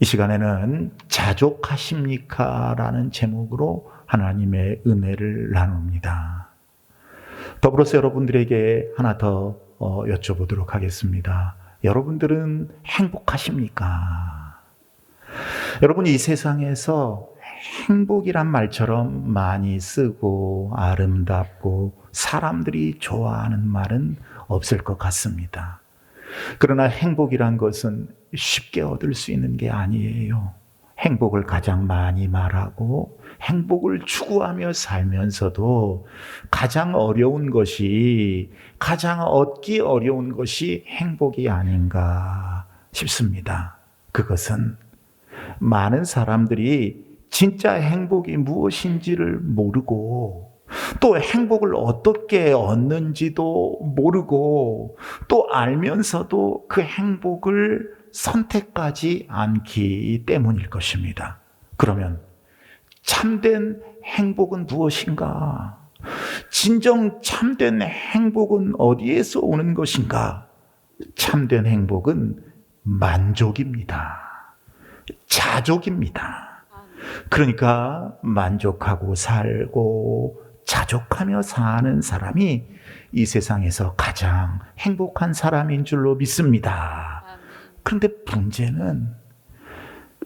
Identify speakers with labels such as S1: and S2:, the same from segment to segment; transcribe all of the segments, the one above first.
S1: 이 시간에는 자족하십니까? 라는 제목으로 하나님의 은혜를 나눕니다. 더불어서 여러분들에게 하나 더 여쭤보도록 하겠습니다. 여러분들은 행복하십니까? 여러분이 이 세상에서 행복이란 말처럼 많이 쓰고 아름답고 사람들이 좋아하는 말은 없을 것 같습니다. 그러나 행복이란 것은 쉽게 얻을 수 있는 게 아니에요. 행복을 가장 많이 말하고 행복을 추구하며 살면서도 가장 어려운 것이, 가장 얻기 어려운 것이 행복이 아닌가 싶습니다. 그것은 많은 사람들이 진짜 행복이 무엇인지를 모르고 또 행복을 어떻게 얻는지도 모르고 또 알면서도 그 행복을 선택하지 않기 때문일 것입니다. 그러면 참된 행복은 무엇인가? 진정 참된 행복은 어디에서 오는 것인가? 참된 행복은 만족입니다. 자족입니다. 그러니까 만족하고 살고 자족하며 사는 사람이 이 세상에서 가장 행복한 사람인 줄로 믿습니다. 그런데 문제는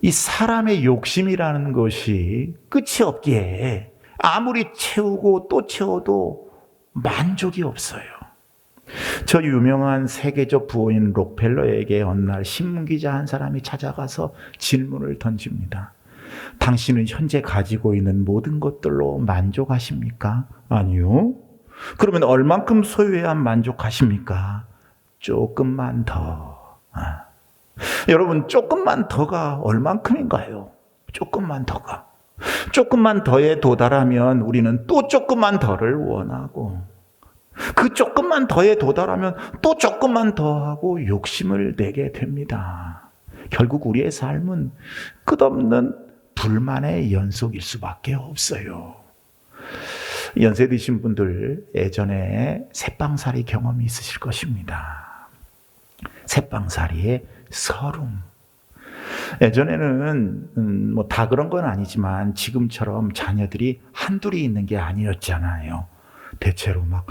S1: 이 사람의 욕심이라는 것이 끝이 없기에 아무리 채우고 또 채워도 만족이 없어요. 저 유명한 세계적 부호인 록펠러에게 어느 날 신문기자 한 사람이 찾아가서 질문을 던집니다. 당신은 현재 가지고 있는 모든 것들로 만족하십니까? 아니요. 그러면 얼만큼 소유해야 만족하십니까? 조금만 더. 여러분, 조금만 더가 얼만큼인가요? 조금만 더가. 조금만 더에 도달하면 우리는 또 조금만 더를 원하고, 그 조금만 더에 도달하면 또 조금만 더 하고 욕심을 내게 됩니다. 결국 우리의 삶은 끝없는 불만의 연속일 수밖에 없어요. 연세 드신 분들 예전에 새빵살이 경험이 있으실 것입니다. 새빵살이의 서름. 예전에는 뭐 다 그런 건 아니지만 지금처럼 자녀들이 한둘이 있는 게 아니었잖아요. 대체로 막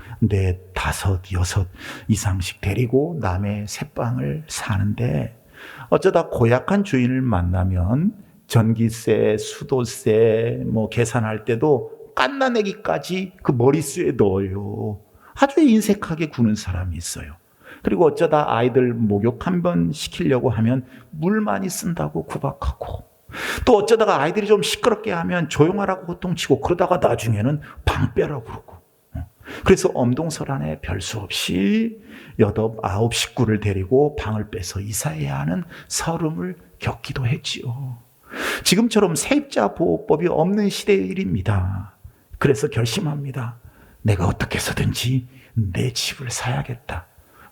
S1: 4, 5, 6 이상씩 데리고 남의 새빵을 사는데 어쩌다 고약한 주인을 만나면 전기세, 수도세 뭐 계산할 때도 깐나내기까지 그 머릿수에 넣어요. 아주 인색하게 구는 사람이 있어요. 그리고 어쩌다 아이들 목욕 한번 시키려고 하면 물 많이 쓴다고 구박하고, 또 어쩌다가 아이들이 좀 시끄럽게 하면 조용하라고 호통치고, 그러다가 나중에는 방 빼라고 그러고. 그래서 엄동설안에 별 수 없이 8, 9 식구를 데리고 방을 빼서 이사해야 하는 서름을 겪기도 했지요. 지금처럼 세입자 보호법이 없는 시대의 일입니다. 그래서 결심합니다. 내가 어떻게 해서든지 내 집을 사야겠다.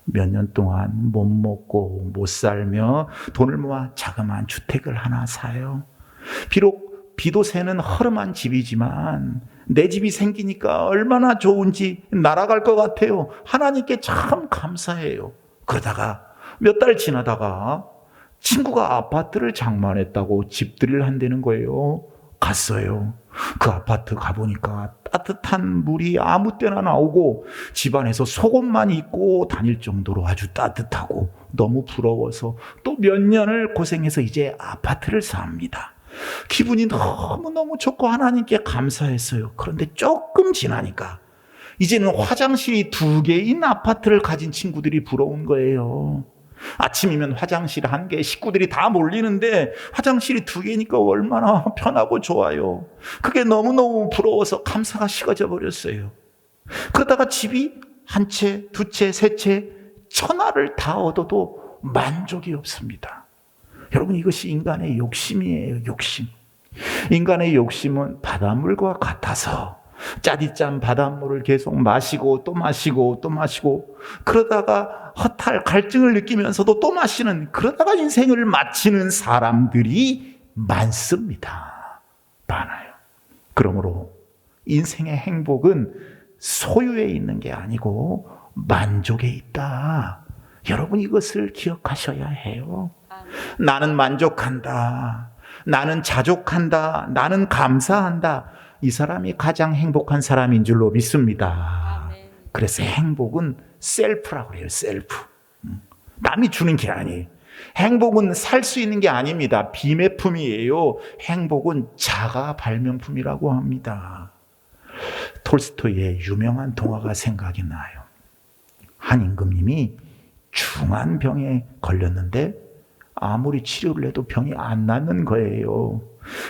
S1: 몇 년 동안 못 먹고 못 살며 돈을 모아 자그마한 주택을 하나 사요. 비록 비도 새는 허름한 집이지만 내 집이 생기니까 얼마나 좋은지 날아갈 것 같아요. 하나님께 참 감사해요. 그러다가 몇 달 지나다가 친구가 아파트를 장만했다고 집들이를 한다는 거예요. 갔어요. 그 아파트 가보니까 따뜻한 물이 아무 때나 나오고 집안에서 속옷만 입고 다닐 정도로 아주 따뜻하고 너무 부러워서 또 몇 년을 고생해서 이제 아파트를 삽니다. 기분이 너무너무 좋고 하나님께 감사했어요. 그런데 조금 지나니까 이제는 화장실이 2개인 아파트를 가진 친구들이 부러운 거예요. 아침이면 화장실 1개, 식구들이 다 몰리는데 화장실이 2개니까 얼마나 편하고 좋아요. 그게 너무너무 부러워서 감사가 식어져 버렸어요. 그러다가 집이 1채, 2채, 3채, 1000화를 다 얻어도 만족이 없습니다. 여러분, 이것이 인간의 욕심이에요. 욕심. 인간의 욕심은 바닷물과 같아서 짜디짠 바닷물을 계속 마시고 또 마시고 또 마시고, 그러다가 허탈 갈증을 느끼면서도 또 마시는, 그러다가 인생을 마치는 사람들이 많습니다. 많아요. 그러므로 인생의 행복은 소유에 있는 게 아니고 만족에 있다. 여러분, 이것을 기억하셔야 해요. 나는 만족한다. 나는 자족한다. 나는 감사한다. 이 사람이 가장 행복한 사람인 줄로 믿습니다.
S2: 아멘.
S1: 그래서 행복은 셀프라고 해요. 셀프. 남이 주는 게 아니에요. 행복은 살 수 있는 게 아닙니다. 비매품이에요. 행복은 자가 발명품이라고 합니다. 톨스토이의 유명한 동화가 생각이 나요. 한 임금님이 중한 병에 걸렸는데 아무리 치료를 해도 병이 안 낫는 거예요.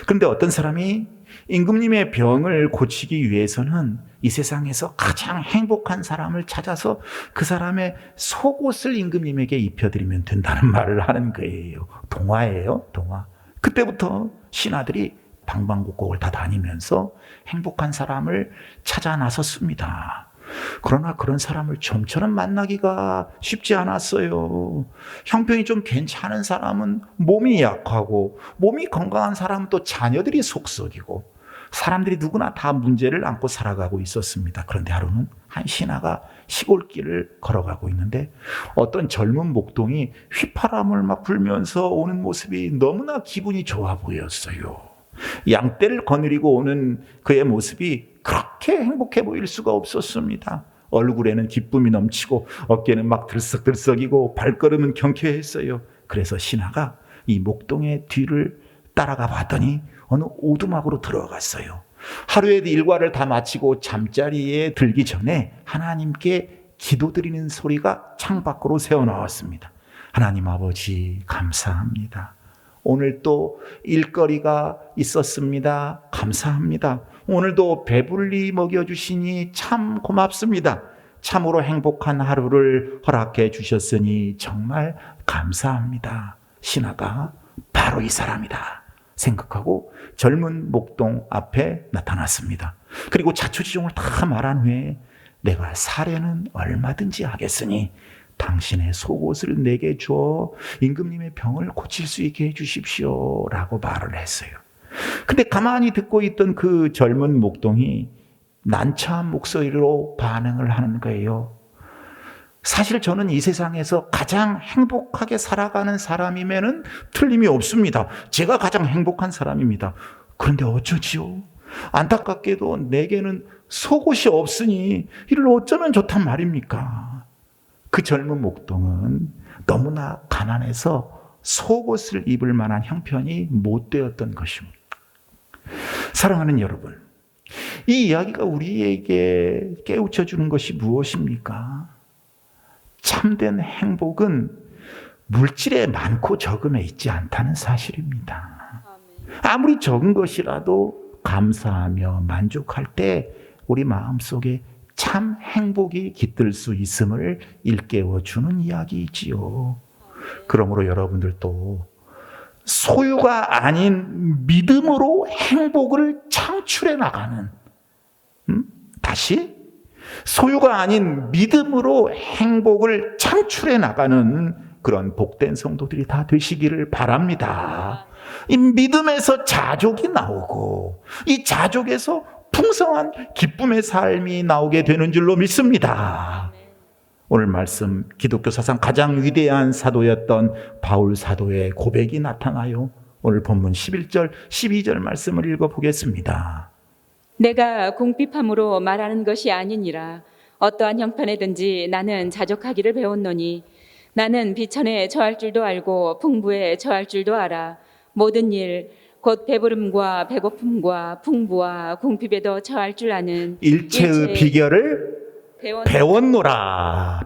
S1: 그런데 어떤 사람이 임금님의 병을 고치기 위해서는 이 세상에서 가장 행복한 사람을 찾아서 그 사람의 속옷을 임금님에게 입혀드리면 된다는 말을 하는 거예요. 동화예요, 동화. 그때부터 신하들이 방방곡곡을 다 다니면서 행복한 사람을 찾아 나섰습니다. 그러나 그런 사람을 좀처럼 만나기가 쉽지 않았어요. 형편이 좀 괜찮은 사람은 몸이 약하고, 몸이 건강한 사람은 또 자녀들이 속썩이고, 사람들이 누구나 다 문제를 안고 살아가고 있었습니다. 그런데 하루는 한 신하가 시골길을 걸어가고 있는데 어떤 젊은 목동이 휘파람을 막 불면서 오는 모습이 너무나 기분이 좋아 보였어요. 양떼를 거느리고 오는 그의 모습이 그렇게 행복해 보일 수가 없었습니다. 얼굴에는 기쁨이 넘치고 어깨는 막 들썩들썩이고 발걸음은 경쾌했어요. 그래서 신하가 이 목동의 뒤를 따라가 봤더니 어느 오두막으로 들어갔어요. 하루의 일과를 다 마치고 잠자리에 들기 전에 하나님께 기도드리는 소리가 창밖으로 새어나왔습니다. 하나님 아버지 감사합니다. 오늘 또 일거리가 있었습니다. 감사합니다. 오늘도 배불리 먹여주시니 참 고맙습니다. 참으로 행복한 하루를 허락해 주셨으니 정말 감사합니다. 신하가 바로 이 사람이다 생각하고 젊은 목동 앞에 나타났습니다. 그리고 자초지종을 다 말한 후에 내가 사례는 얼마든지 하겠으니 당신의 속옷을 내게 줘 임금님의 병을 고칠 수 있게 해주십시오 라고 말을 했어요. 근데 가만히 듣고 있던 그 젊은 목동이 난처한 목소리로 반응을 하는 거예요. 사실 저는 이 세상에서 가장 행복하게 살아가는 사람이면은 틀림이 없습니다. 제가 가장 행복한 사람입니다. 그런데 어쩌지요? 안타깝게도 내게는 속옷이 없으니 이를 어쩌면 좋단 말입니까? 그 젊은 목동은 너무나 가난해서 속옷을 입을 만한 형편이 못 되었던 것입니다. 사랑하는 여러분, 이 이야기가 우리에게 깨우쳐 주는 것이 무엇입니까? 참된 행복은 물질의 많고 적음에 있지 않다는 사실입니다. 아무리 적은 것이라도 감사하며 만족할 때 우리 마음속에 참 행복이 깃들 수 있음을 일깨워주는 이야기이지요. 그러므로 여러분들도 소유가 아닌 믿음으로 행복을 창출해 나가는, 다시 소유가 아닌 믿음으로 행복을 창출해 나가는 그런 복된 성도들이 다 되시기를 바랍니다. 이 믿음에서 자족이 나오고 이 자족에서 풍성한 기쁨의 삶이 나오게 되는 줄로 믿습니다. 오늘 말씀 기독교 사상 가장 위대한 사도였던 바울 사도의 고백이 나타나요. 오늘 본문 11절 12절 말씀을 읽어보겠습니다.
S2: 내가 궁핍함으로 말하는 것이 아니니라. 어떠한 형편에든지 나는 자족하기를 배웠노니 나는 비천에 처할 줄도 알고 풍부에 처할 줄도 알아. 모든 일 곧 배부름과 배고픔과 풍부와 궁핍에도 처할 줄 아는
S1: 일체의 비결을 배웠노라.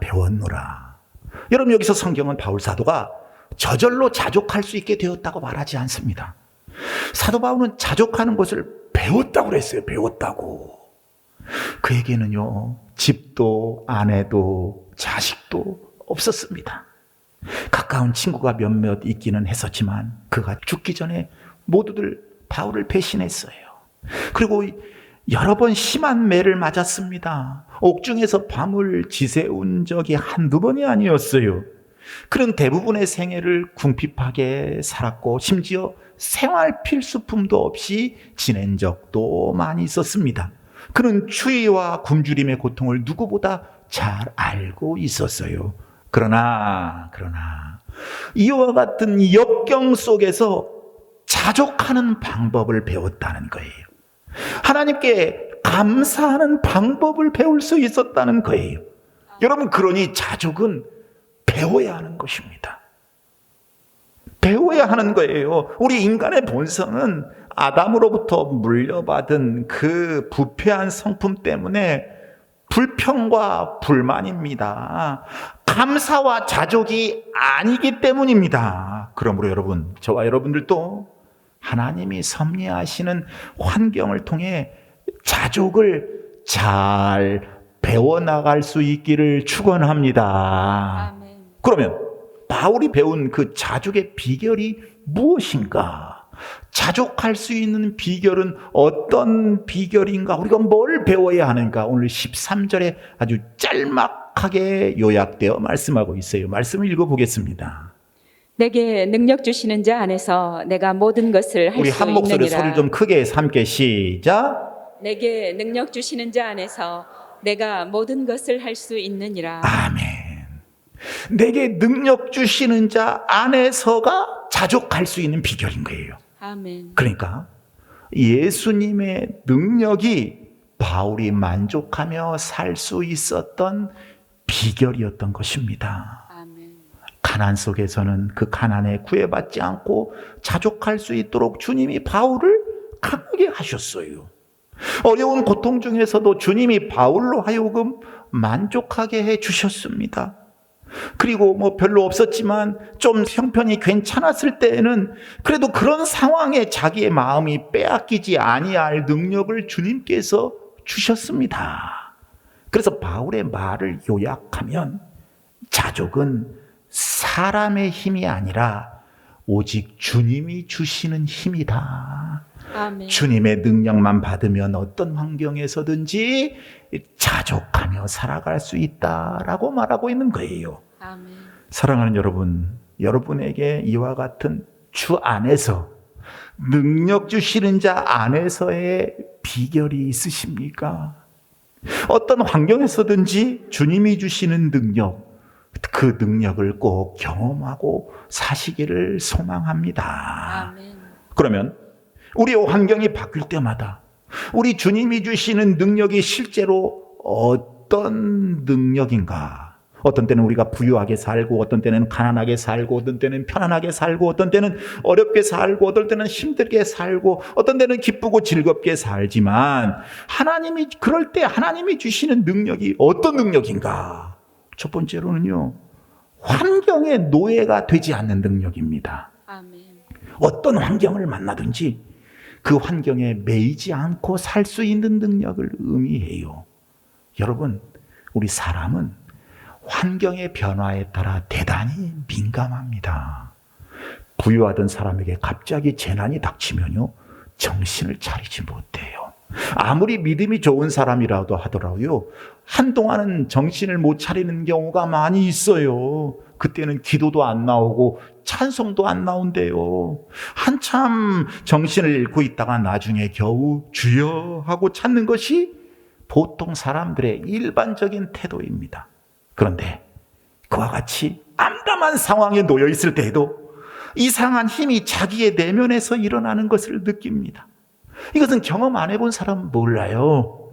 S1: 여러분, 여기서 성경은 바울 사도가 저절로 자족할 수 있게 되었다고 말하지 않습니다. 사도 바울은 자족하는 것을 배웠다고 그랬어요. 배웠다고. 그에게는요, 집도 아내도 자식도 없었습니다. 가까운 친구가 몇몇 있기는 했었지만 그가 죽기 전에 모두들 바울을 배신했어요. 그리고 여러 번 심한 매를 맞았습니다. 옥중에서 밤을 지새운 적이 한두 번이 아니었어요. 그런 대부분의 생애를 궁핍하게 살았고 심지어 생활 필수품도 없이 지낸 적도 많이 있었습니다. 그는 추위와 굶주림의 고통을 누구보다 잘 알고 있었어요. 그러나 이와 같은 역경 속에서 자족하는 방법을 배웠다는 거예요. 하나님께 감사하는 방법을 배울 수 있었다는 거예요. 여러분, 그러니 자족은 배워야 하는 것입니다. 배워야 하는 거예요. 우리 인간의 본성은 아담으로부터 물려받은 그 부패한 성품 때문에 불평과 불만입니다. 감사와 자족이 아니기 때문입니다. 그러므로 여러분, 저와 여러분들도 하나님이 섭리하시는 환경을 통해 자족을 잘 배워나갈 수 있기를 축원합니다.
S2: 아멘.
S1: 그러면 바울이 배운 그 자족의 비결이 무엇인가? 자족할 수 있는 비결은 어떤 비결인가? 우리가 뭘 배워야 하는가? 오늘 13절에 아주 짤막하게 요약되어 말씀하고 있어요. 말씀을 읽어보겠습니다.
S2: 내게 능력 주시는 자 안에서 내가 모든 것을 할
S1: 우리
S2: 수
S1: 한 목소리
S2: 있느니라.
S1: 소리를 좀 크게 해서 함께 시작.
S2: 내게 능력 주시는 자 안에서 내가 모든 것을 할 수 있느니라.
S1: 아멘. 내게 능력 주시는 자 안에서가 자족할 수 있는 비결인 거예요.
S2: 아멘.
S1: 그러니까 예수님의 능력이 바울이 만족하며 살 수 있었던 비결이었던 것입니다.
S2: 아멘.
S1: 가난 속에서는 그 가난에 구애받지 않고 자족할 수 있도록 주님이 바울을 강하게 하셨어요. 어려운 고통 중에서도 주님이 바울로 하여금 만족하게 해 주셨습니다. 그리고 뭐 별로 없었지만 좀 형편이 괜찮았을 때에는 그래도 그런 상황에 자기의 마음이 빼앗기지 아니할 능력을 주님께서 주셨습니다. 그래서 바울의 말을 요약하면 자족은 사람의 힘이 아니라 오직 주님이 주시는 힘이다.
S2: 아멘.
S1: 주님의 능력만 받으면 어떤 환경에서든지 자족하며 살아갈 수 있다라고 말하고 있는 거예요.
S2: 아멘.
S1: 사랑하는 여러분, 여러분에게 이와 같은 주 안에서 능력 주시는 자 안에서의 비결이 있으십니까? 어떤 환경에서든지 주님이 주시는 능력, 그 능력을 꼭 경험하고 사시기를 소망합니다.
S2: 아멘.
S1: 그러면 우리 환경이 바뀔 때마다 우리 주님이 주시는 능력이 실제로 어떤 능력인가? 어떤 때는 우리가 부유하게 살고, 어떤 때는 가난하게 살고, 어떤 때는 편안하게 살고, 어떤 때는 어렵게 살고, 어떤 때는 힘들게 살고, 어떤 때는 기쁘고 즐겁게 살지만 하나님이 그럴 때 하나님이 주시는 능력이 어떤 능력인가? 첫 번째로는요, 환경의 노예가 되지 않는 능력입니다.
S2: 아멘.
S1: 어떤 환경을 만나든지 그 환경에 매이지 않고 살 수 있는 능력을 의미해요. 여러분, 우리 사람은 환경의 변화에 따라 대단히 민감합니다. 부유하던 사람에게 갑자기 재난이 닥치면요, 정신을 차리지 못해요. 아무리 믿음이 좋은 사람이라도 하더라도요, 한동안은 정신을 못 차리는 경우가 많이 있어요. 그때는 기도도 안 나오고 찬송도 안 나온대요. 한참 정신을 잃고 있다가 나중에 겨우 주여 하고 찾는 것이 보통 사람들의 일반적인 태도입니다. 그런데 그와 같이 암담한 상황에 놓여 있을 때에도 이상한 힘이 자기의 내면에서 일어나는 것을 느낍니다. 이것은 경험 안 해본 사람은 몰라요.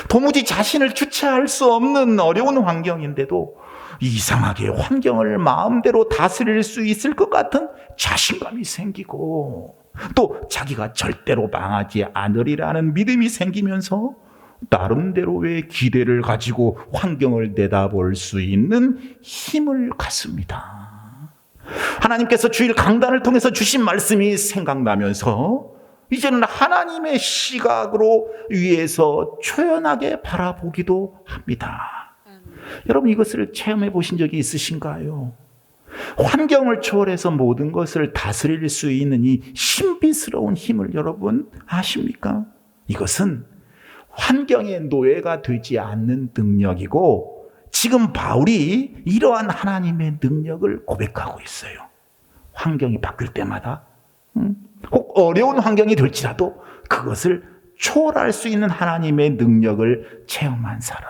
S1: 도무지 자신을 주체할 수 없는 어려운 환경인데도 이상하게 환경을 마음대로 다스릴 수 있을 것 같은 자신감이 생기고, 또 자기가 절대로 망하지 않으리라는 믿음이 생기면서 나름대로의 기대를 가지고 환경을 내다볼 수 있는 힘을 갖습니다. 하나님께서 주일 강단을 통해서 주신 말씀이 생각나면서 이제는 하나님의 시각으로 위에서 초연하게 바라보기도 합니다. 여러분, 이것을 체험해 보신 적이 있으신가요? 환경을 초월해서 모든 것을 다스릴 수 있는 이 신비스러운 힘을 여러분 아십니까? 이것은 환경의 노예가 되지 않는 능력이고, 지금 바울이 이러한 하나님의 능력을 고백하고 있어요. 환경이 바뀔 때마다 혹 어려운 환경이 될지라도 그것을 초월할 수 있는 하나님의 능력을 체험한 사람.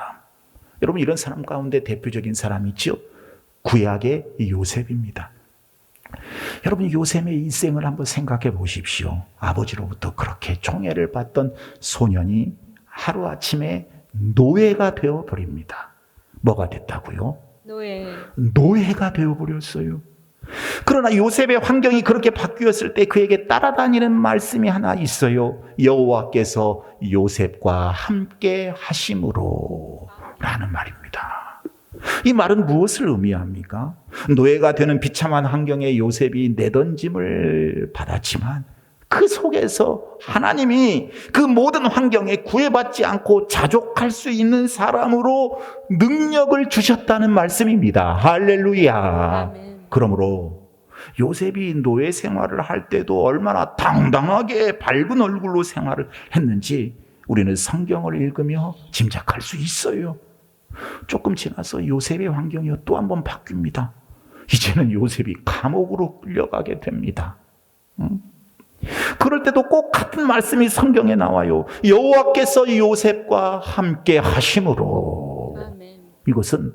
S1: 여러분, 이런 사람 가운데 대표적인 사람이 있죠. 구약의 요셉입니다. 여러분, 요셉의 일생을 한번 생각해 보십시오. 아버지로부터 그렇게 총애를 받던 소년이 하루아침에 노예가 되어버립니다. 뭐가 됐다고요? 노예가 되어버렸어요. 그러나 요셉의 환경이 그렇게 바뀌었을 때 그에게 따라다니는 말씀이 하나 있어요. 여호와께서 요셉과 함께 하심으로 라는 말입니다. 이 말은 무엇을 의미합니까? 노예가 되는 비참한 환경에 요셉이 내던짐을 받았지만 그 속에서 하나님이 그 모든 환경에 구애받지 않고 자족할 수 있는 사람으로 능력을 주셨다는 말씀입니다. 할렐루야.
S2: 아멘.
S1: 그러므로 요셉이 노예 생활을 할 때도 얼마나 당당하게 밝은 얼굴로 생활을 했는지 우리는 성경을 읽으며 짐작할 수 있어요. 조금 지나서 요셉의 환경이 또 한 번 바뀝니다. 이제는 요셉이 감옥으로 끌려가게 됩니다. 그럴 때도 꼭 같은 말씀이 성경에 나와요. 여호와께서 요셉과 함께 하심으로.
S2: 아멘.
S1: 이것은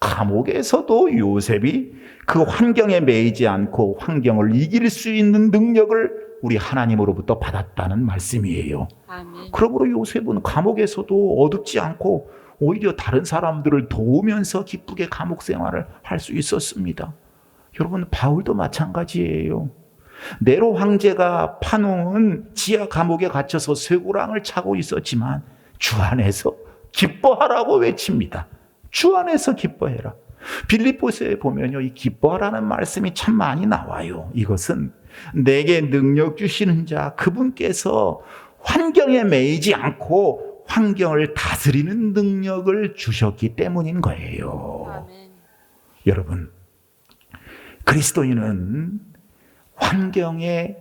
S1: 감옥에서도 요셉이 그 환경에 매이지 않고 환경을 이길 수 있는 능력을 우리 하나님으로부터 받았다는 말씀이에요.
S2: 아멘.
S1: 그러므로 요셉은 감옥에서도 어둡지 않고 오히려 다른 사람들을 도우면서 기쁘게 감옥 생활을 할 수 있었습니다. 여러분, 바울도 마찬가지예요. 네로 황제가 파놓은 지하 감옥에 갇혀서 쇠고랑을 차고 있었지만 주 안에서 기뻐하라고 외칩니다. 주 안에서 기뻐해라. 빌립보서에 보면요, 이 기뻐하라는 말씀이 참 많이 나와요. 이것은 내게 능력 주시는 자 그분께서 환경에 매이지 않고 환경을 다스리는 능력을 주셨기 때문인 거예요.
S2: 아멘.
S1: 여러분, 그리스도인은 환경의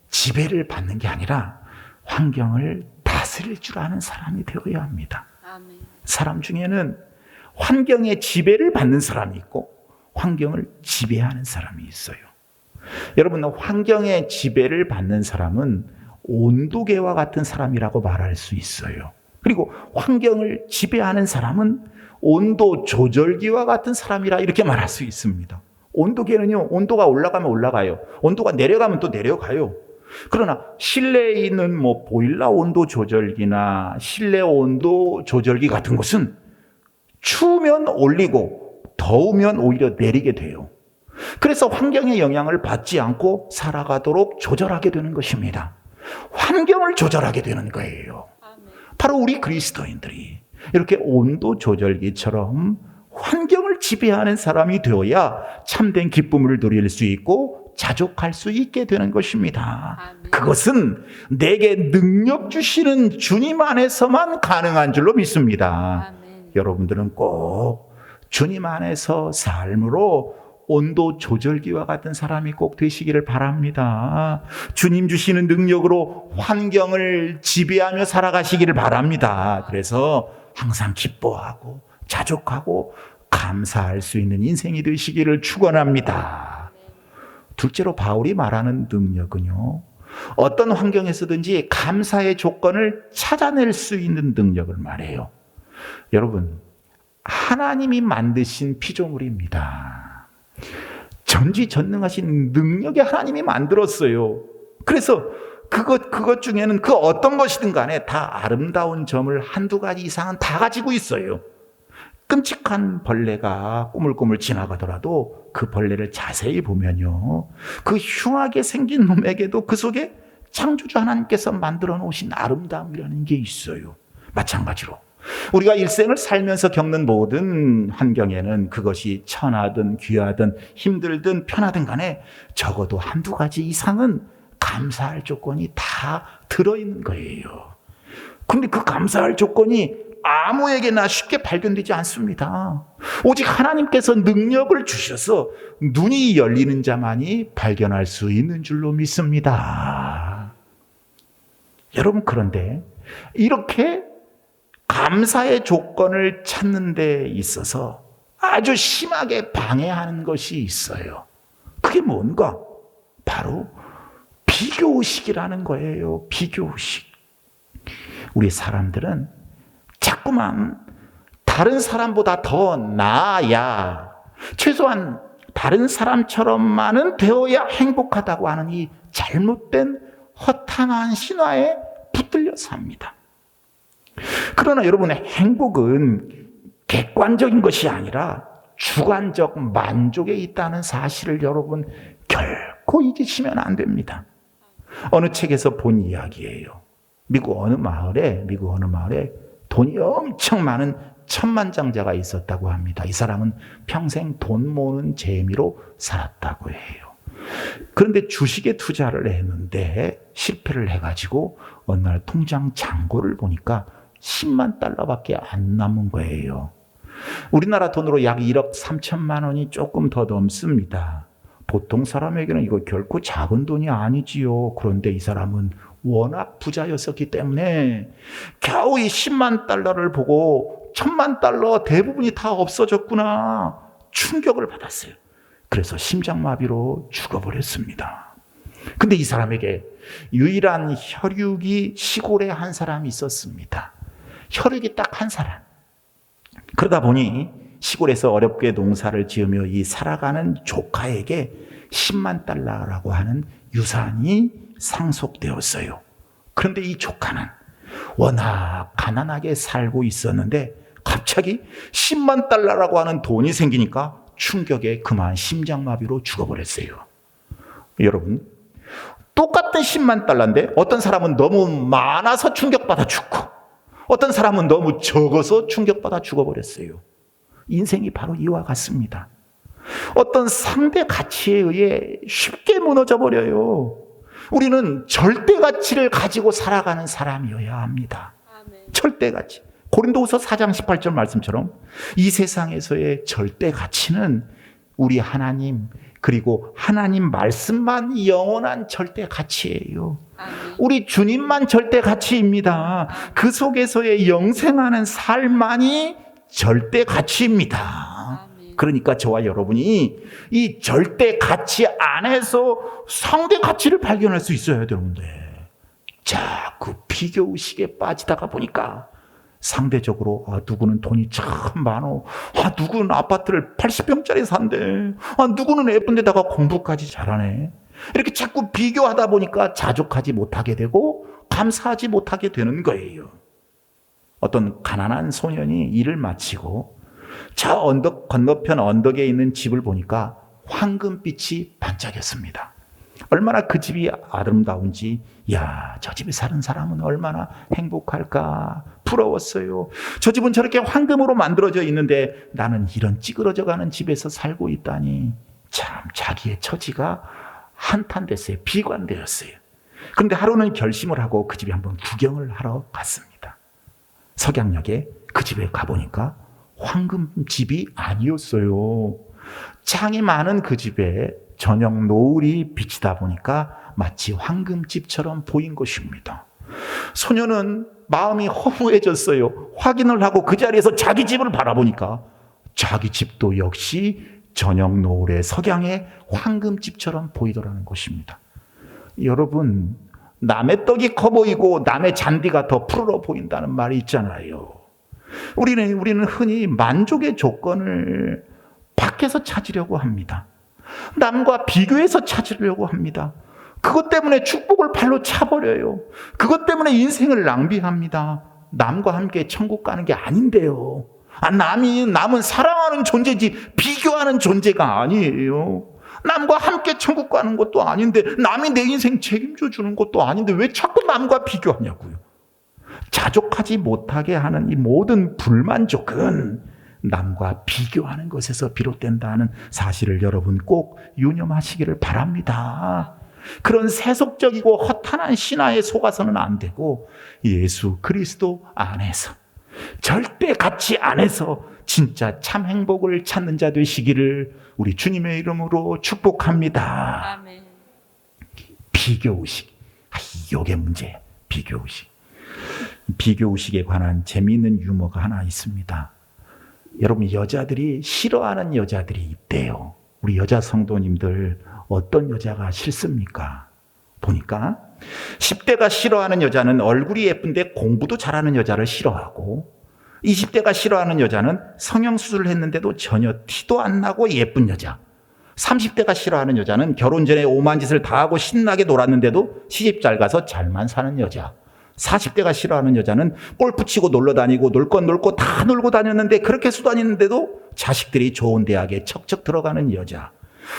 S1: 지배를 받는 게 아니라 환경을 다스릴 줄 아는 사람이 되어야 합니다.
S2: 아멘.
S1: 사람 중에는 환경의 지배를 받는 사람이 있고 환경을 지배하는 사람이 있어요. 여러분, 환경의 지배를 받는 사람은 온도계와 같은 사람이라고 말할 수 있어요. 그리고 환경을 지배하는 사람은 온도 조절기와 같은 사람이라 이렇게 말할 수 있습니다. 온도계는요, 온도가 올라가면 올라가요. 온도가 내려가면 또 내려가요. 그러나 실내에 있는 보일러 온도 조절기나 실내 온도 조절기 같은 것은 추우면 올리고 더우면 오히려 내리게 돼요. 그래서 환경의 영향을 받지 않고 살아가도록 조절하게 되는 것입니다. 환경을 조절하게 되는 거예요. 바로 우리 그리스도인들이 이렇게 온도 조절기처럼 환경을 지배하는 사람이 되어야 참된 기쁨을 누릴 수 있고 자족할 수 있게 되는 것입니다.
S2: 아멘.
S1: 그것은 내게 능력 주시는 주님 안에서만 가능한 줄로 믿습니다.
S2: 아멘.
S1: 여러분들은 꼭 주님 안에서 삶으로 온도 조절기와 같은 사람이 꼭 되시기를 바랍니다. 주님 주시는 능력으로 환경을 지배하며 살아가시기를 바랍니다. 그래서 항상 기뻐하고 자족하고 감사할 수 있는 인생이 되시기를 축원합니다. 둘째로 바울이 말하는 능력은요, 어떤 환경에서든지 감사의 조건을 찾아낼 수 있는 능력을 말해요. 여러분, 하나님이 만드신 피조물입니다. 전지전능하신 능력의 하나님이 만들었어요. 그래서 그것 중에는 그 어떤 것이든 간에 다 아름다운 점을 한두 가지 이상은 다 가지고 있어요. 끔찍한 벌레가 꾸물꾸물 지나가더라도 그 벌레를 자세히 보면요, 그 흉하게 생긴 놈에게도 그 속에 창조주 하나님께서 만들어 놓으신 아름다움이라는 게 있어요. 마찬가지로 우리가 일생을 살면서 겪는 모든 환경에는 그것이 천하든 귀하든 힘들든 편하든 간에 적어도 한두 가지 이상은 감사할 조건이 다 들어있는 거예요. 그런데 그 감사할 조건이 아무에게나 쉽게 발견되지 않습니다. 오직 하나님께서 능력을 주셔서 눈이 열리는 자만이 발견할 수 있는 줄로 믿습니다. 여러분, 그런데 이렇게 감사의 조건을 찾는 데 있어서 아주 심하게 방해하는 것이 있어요. 그게 뭔가? 바로 비교의식이라는 거예요. 비교의식. 우리 사람들은 자꾸만 다른 사람보다 더 나아야, 최소한 다른 사람처럼만은 되어야 행복하다고 하는 이 잘못된 허탄한 신화에 붙들려 삽니다. 그러나 여러분의 행복은 객관적인 것이 아니라 주관적 만족에 있다는 사실을 여러분 결코 잊으시면 안 됩니다. 어느 책에서 본 이야기예요. 미국 어느 마을에 돈이 엄청 많은 천만장자가 있었다고 합니다. 이 사람은 평생 돈 모으는 재미로 살았다고 해요. 그런데 주식에 투자를 했는데 실패를 해가지고 어느 날 통장 잔고를 보니까 10만 달러밖에 안 남은 거예요. 우리나라 돈으로 약 1억 3천만 원이 조금 더 넘습니다. 보통 사람에게는 이거 결코 작은 돈이 아니지요. 그런데 이 사람은 워낙 부자였었기 때문에 겨우 이 10만 달러를 보고 1000만 달러 대부분이 다 없어졌구나 충격을 받았어요. 그래서 심장마비로 죽어버렸습니다. 근데 이 사람에게 유일한 혈육이 시골에 한 사람이 있었습니다. 혈육이 딱 한 사람. 그러다 보니 시골에서 어렵게 농사를 지으며 이 살아가는 조카에게 10만 달러라고 하는 유산이 상속되었어요. 그런데 이 조카는 워낙 가난하게 살고 있었는데 갑자기 10만 달러라고 하는 돈이 생기니까 충격에 그만 심장마비로 죽어버렸어요. 여러분, 똑같은 10만 달러인데 어떤 사람은 너무 많아서 충격받아 죽고 어떤 사람은 너무 적어서 충격받아 죽어버렸어요. 인생이 바로 이와 같습니다. 어떤 상대 가치에 의해 쉽게 무너져 버려요. 우리는 절대 가치를 가지고 살아가는 사람이어야 합니다. 절대 가치. 고린도후서 4장 18절 말씀처럼 이 세상에서의 절대 가치는 우리 하나님 그리고 하나님 말씀만 영원한 절대 가치예요. 우리 주님만 절대 가치입니다. 그 속에서의 영생하는 삶만이 절대 가치입니다. 그러니까 저와 여러분이 이 절대 가치 안에서 상대 가치를 발견할 수 있어야 되는데 자꾸 비교 의식에 빠지다가 보니까 상대적으로 누구는 돈이 참 많어. 누구는 아파트를 80평짜리 산대. 누구는 예쁜 데다가 공부까지 잘하네. 이렇게 자꾸 비교하다 보니까 자족하지 못하게 되고 감사하지 못하게 되는 거예요. 어떤 가난한 소년이 일을 마치고 저 언덕 건너편 언덕에 있는 집을 보니까 황금빛이 반짝였습니다. 얼마나 그 집이 아름다운지, 야, 저 집에 사는 사람은 얼마나 행복할까 부러웠어요. 저 집은 저렇게 황금으로 만들어져 있는데 나는 이런 찌그러져가는 집에서 살고 있다니. 참 자기의 처지가 한탄됐어요. 비관되었어요. 그런데 하루는 결심을 하고 그 집에 한번 구경을 하러 갔습니다. 석양역에 그 집에 가보니까 황금집이 아니었어요. 창이 많은 그 집에 저녁 노을이 비치다 보니까 마치 황금집처럼 보인 것입니다. 소녀는 마음이 허무해졌어요. 확인을 하고 그 자리에서 자기 집을 바라보니까 자기 집도 역시 저녁 노을의 석양에 황금집처럼 보이더라는 것입니다. 여러분, 남의 떡이 커 보이고 남의 잔디가 더 푸르러 보인다는 말이 있잖아요. 우리는 흔히 만족의 조건을 밖에서 찾으려고 합니다. 남과 비교해서 찾으려고 합니다. 그것 때문에 축복을 발로 차버려요. 그것 때문에 인생을 낭비합니다. 남과 함께 천국 가는 게 아닌데요. 남은 사랑하는 존재지 비교하는 존재가 아니에요. 남과 함께 천국 가는 것도 아닌데 남이 내 인생 책임져 주는 것도 아닌데 왜 자꾸 남과 비교하냐고요. 자족하지 못하게 하는 이 모든 불만족은 남과 비교하는 것에서 비롯된다는 사실을 여러분 꼭 유념하시기를 바랍니다. 그런 세속적이고 허탄한 신화에 속아서는 안 되고 예수 그리스도 안에서 절대 가치 안에서 진짜 참 행복을 찾는 자 되시기를 우리 주님의 이름으로 축복합니다.
S2: 아멘.
S1: 비교의식. 이게 문제예요. 비교의식. 비교의식에 관한 재미있는 유머가 하나 있습니다. 여러분, 여자들이 싫어하는 여자들이 있대요. 우리 여자 성도님들 어떤 여자가 싫습니까? 보니까 10대가 싫어하는 여자는 얼굴이 예쁜데 공부도 잘하는 여자를 싫어하고 20대가 싫어하는 여자는 성형수술을 했는데도 전혀 티도 안 나고 예쁜 여자. 30대가 싫어하는 여자는 결혼 전에 오만 짓을 다 하고 신나게 놀았는데도 시집 잘 가서 잘만 사는 여자. 40대가 싫어하는 여자는 골프 치고 놀러 다니고 놀 건 놀고 다 놀고 다녔는데 그렇게 수다니는데도 자식들이 좋은 대학에 척척 들어가는 여자.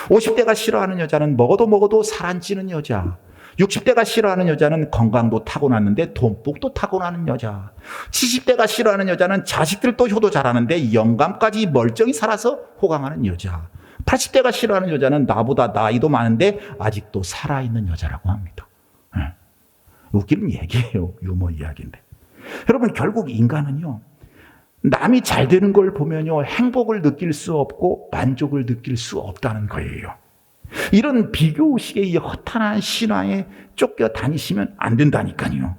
S1: 50대가 싫어하는 여자는 먹어도 살 안 찌는 여자. 60대가 싫어하는 여자는 건강도 타고났는데 돈복도 타고나는 여자. 70대가 싫어하는 여자는 자식들도 효도 잘하는데 영감까지 멀쩡히 살아서 호강하는 여자. 80대가 싫어하는 여자는 나보다 나이도 많은데 아직도 살아있는 여자라고 합니다. 웃기는 얘기예요. 유머 이야기인데. 여러분, 결국 인간은요, 남이 잘 되는 걸 보면요, 행복을 느낄 수 없고 만족을 느낄 수 없다는 거예요. 이런 비교의식의 이 허탄한 신화에 쫓겨 다니시면 안 된다니까요.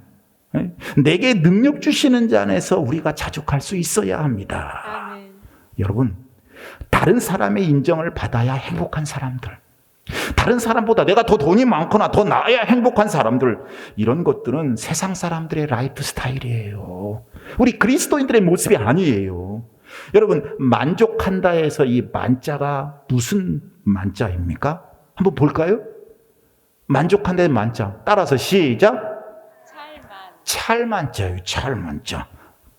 S1: 내게 능력 주시는 자 안에서 우리가 자족할 수 있어야 합니다.
S2: 아멘.
S1: 여러분, 다른 사람의 인정을 받아야 행복한 사람들, 다른 사람보다 내가 더 돈이 많거나 더 나아야 행복한 사람들, 이런 것들은 세상 사람들의 라이프 스타일이에요. 우리 그리스도인들의 모습이 아니에요. 여러분, 만족한다 해서 이 만자가 무슨 만자입니까? 한번 볼까요? 만족한다의 만자. 따라서 시작. 찰만자예요. 찰만자.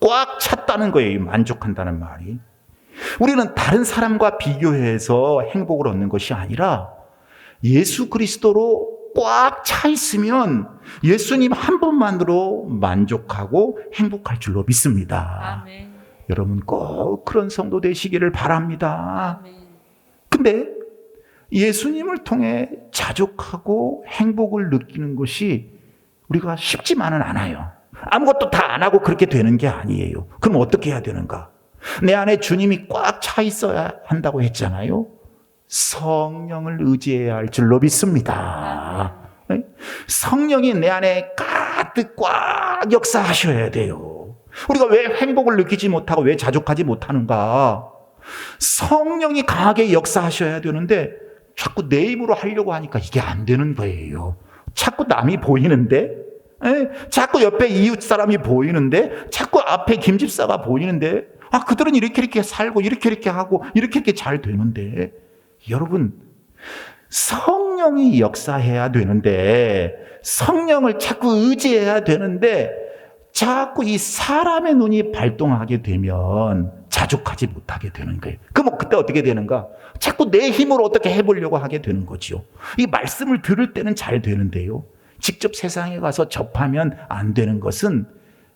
S1: 꽉 찼다는 거예요. 이 만족한다는 말이. 우리는 다른 사람과 비교해서 행복을 얻는 것이 아니라 예수 그리스도로 꽉 차 있으면 예수님 한 분만으로 만족하고 행복할 줄로 믿습니다.
S2: 아멘.
S1: 여러분, 꼭 그런 성도 되시기를 바랍니다.
S2: 아멘.
S1: 근데 예수님을 통해 자족하고 행복을 느끼는 것이 우리가 쉽지만은 않아요. 아무것도 다 안 하고 그렇게 되는 게 아니에요. 그럼 어떻게 해야 되는가? 내 안에 주님이 꽉 차 있어야 한다고 했잖아요. 성령을 의지해야 할 줄로 믿습니다. 성령이 내 안에 가득 꽉 역사하셔야 돼요. 우리가 왜 행복을 느끼지 못하고 왜 자족하지 못하는가? 성령이 강하게 역사하셔야 되는데 자꾸 내 힘으로 하려고 하니까 이게 안 되는 거예요. 자꾸 남이 보이는데, 자꾸 옆에 이웃 사람이 보이는데, 자꾸 앞에 김집사가 보이는데, 그들은 이렇게 살고 이렇게 하고 이렇게 잘 되는데, 여러분, 성령이 역사해야 되는데, 성령을 자꾸 의지해야 되는데, 자꾸 이 사람의 눈이 발동하게 되면 자족하지 못하게 되는 거예요. 그럼 그때 어떻게 되는가? 자꾸 내 힘으로 어떻게 해보려고 하게 되는 거죠. 이 말씀을 들을 때는 잘 되는데요, 직접 세상에 가서 접하면 안 되는 것은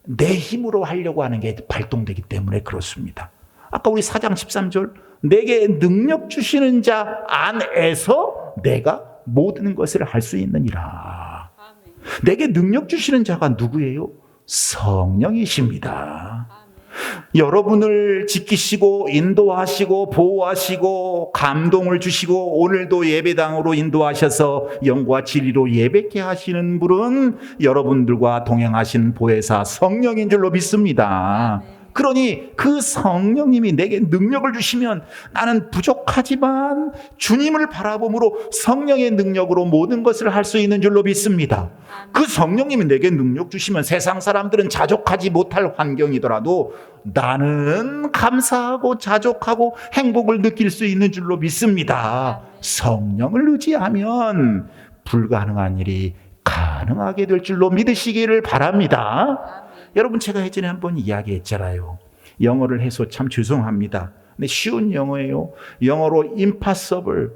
S1: 내 힘으로 하려고 하는 게 발동되기 때문에 그렇습니다. 아까 우리 4장 13절, 내게 능력 주시는 자 안에서 내가 모든 것을 할 수 있느니라.
S2: 아멘.
S1: 내게 능력 주시는 자가 누구예요? 성령이십니다. 여러분을 지키시고 인도하시고 보호하시고 감동을 주시고 오늘도 예배당으로 인도하셔서 영과 진리로 예배케 하시는 분은 여러분들과 동행하신 보혜사 성령인 줄로 믿습니다. 그러니 그 성령님이 내게 능력을 주시면 나는 부족하지만 주님을 바라봄으로 성령의 능력으로 모든 것을 할 수 있는 줄로 믿습니다. 그 성령님이 내게 능력 주시면 세상 사람들은 자족하지 못할 환경이더라도 나는 감사하고 자족하고 행복을 느낄 수 있는 줄로 믿습니다. 성령을 의지하면 불가능한 일이 가능하게 될 줄로 믿으시기를 바랍니다. 여러분, 제가 예전에 한번 이야기했잖아요. 영어를 해서 참 죄송합니다. 근데 쉬운 영어예요. 영어로 impossible,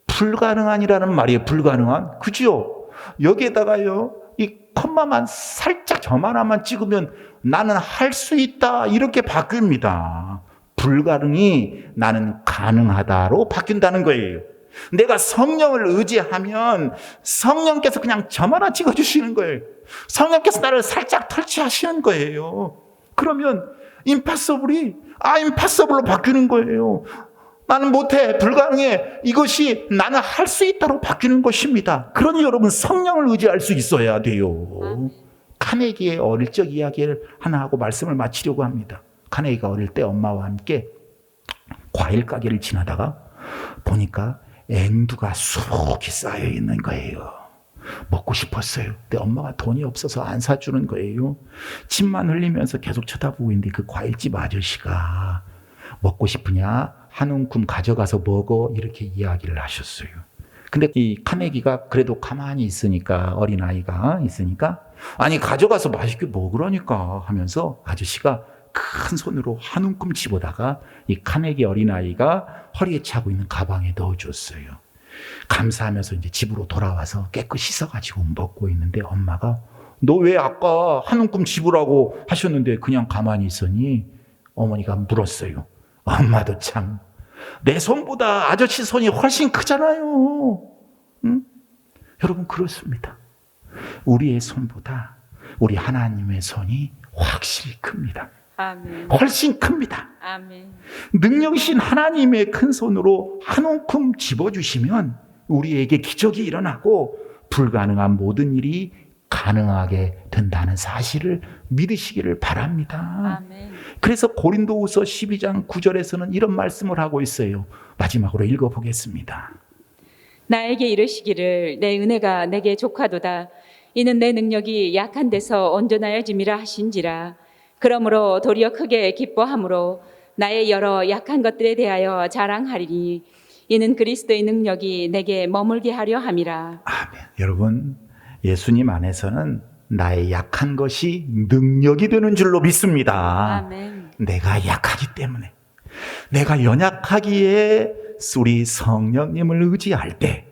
S1: 불가능한이라는 말이에요. 불가능한. 그죠? 여기에다가요, 이 컴마만 살짝 점 하나만 찍으면 나는 할 수 있다, 이렇게 바뀝니다. 불가능이 나는 가능하다로 바뀐다는 거예요. 내가 성령을 의지하면 성령께서 그냥 점 하나 찍어주시는 거예요. 성령께서 나를 살짝 터치하시는 거예요. 그러면 impossible이 impossible로 바뀌는 거예요. 나는 못해, 불가능해, 이것이 나는 할 수 있다로 바뀌는 것입니다. 그러니 여러분, 성령을 의지할 수 있어야 돼요. 카네기의 어릴 적 이야기를 하나 하고 말씀을 마치려고 합니다. 카네기가 어릴 때 엄마와 함께 과일 가게를 지나다가 보니까 앵두가 수북히 쌓여 있는 거예요. 먹고 싶었어요. 근데 엄마가 돈이 없어서 안 사주는 거예요. 침만 흘리면서 계속 쳐다보고 있는데 그 과일집 아저씨가 먹고 싶으냐? 한 움큼 가져가서 먹어 이렇게 이야기를 하셨어요. 근데 이 카네기가 그래도 가만히 있으니까, 어린아이가 있으니까 아니 가져가서 맛있게 먹으라니까 하면서 아저씨가 큰 손으로 한 움큼 집어다가 이 카네기 어린아이가 허리에 차고 있는 가방에 넣어줬어요. 감사하면서 이제 집으로 돌아와서 깨끗이 씻어가지고 먹고 있는데 엄마가 너 왜 아까 한 움큼 집으라고 하셨는데 그냥 가만히 있었니? 어머니가 물었어요. 엄마도 참, 내 손보다 아저씨 손이 훨씬 크잖아요. 응? 여러분 그렇습니다. 우리의 손보다 우리 하나님의 손이 확실히 큽니다.
S2: 아멘.
S1: 훨씬 큽니다.
S2: 아멘.
S1: 능력이신 하나님의 큰 손으로 한 움큼 집어주시면 우리에게 기적이 일어나고 불가능한 모든 일이 가능하게 된다는 사실을 믿으시기를 바랍니다.
S2: 아멘.
S1: 그래서 고린도후서 12장 9절에서는 이런 말씀을 하고 있어요. 마지막으로 읽어보겠습니다.
S2: 나에게 이르시기를 내 은혜가 내게 족하도다. 이는 내 능력이 약한 데서 온전하여짐이라 하신지라. 그러므로 도리어 크게 기뻐함으로 나의 여러 약한 것들에 대하여 자랑하리니 이는 그리스도의 능력이 내게 머물게 하려 함이라.
S1: 아멘. 여러분, 예수님 안에서는 나의 약한 것이 능력이 되는 줄로 믿습니다.
S2: 아멘.
S1: 내가 약하기 때문에, 내가 연약하기에 우리 성령님을 의지할 때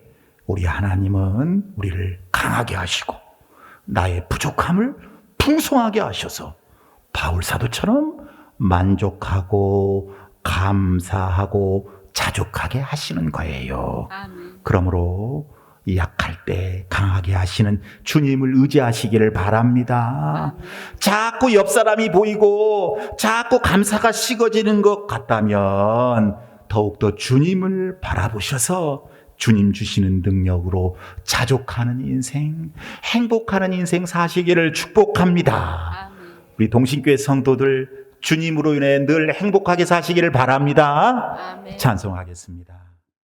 S1: 우리 하나님은 우리를 강하게 하시고 나의 부족함을 풍성하게 하셔서 바울 사도처럼 만족하고 감사하고 자족하게 하시는 거예요.
S2: 아멘.
S1: 그러므로 약할 때 강하게 하시는 주님을 의지하시기를 바랍니다. 자꾸 옆 사람이 보이고 자꾸 감사가 식어지는 것 같다면 더욱더 주님을 바라보셔서 주님 주시는 능력으로 자족하는 인생, 행복하는 인생 사시기를 축복합니다.
S2: 아멘.
S1: 우리 동신교회 성도들 주님으로 인해 늘 행복하게 사시기를 바랍니다.
S2: 아멘.
S1: 찬송하겠습니다.